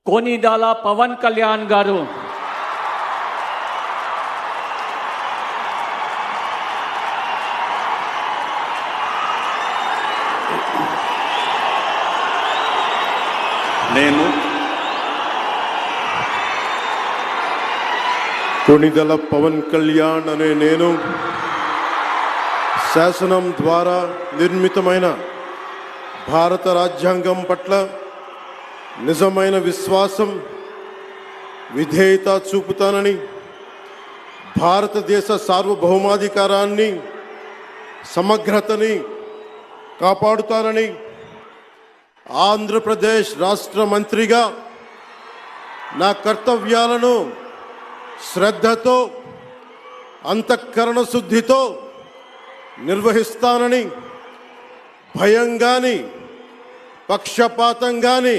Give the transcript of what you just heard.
కొనిదల పవన్ కళ్యాణ్ గారు, కొనిదల పవన్ కళ్యాణ్ అనే నేను శాసనం ద్వారా నిర్మితమైన భారత రాజ్యాంగం పట్ల నిజమైన విశ్వాసం, విధేయత చూపుతానని, భారతదేశ సార్వభౌమాధికారాన్ని, సమగ్రతని కాపాడుతానని, ఆంధ్రప్రదేశ్ రాష్ట్ర మంత్రిగా నా కర్తవ్యాలను శ్రద్ధతో, అంతఃకరణ శుద్ధితో నిర్వహిస్తానని, భయం గాని, పక్షపాతం గాని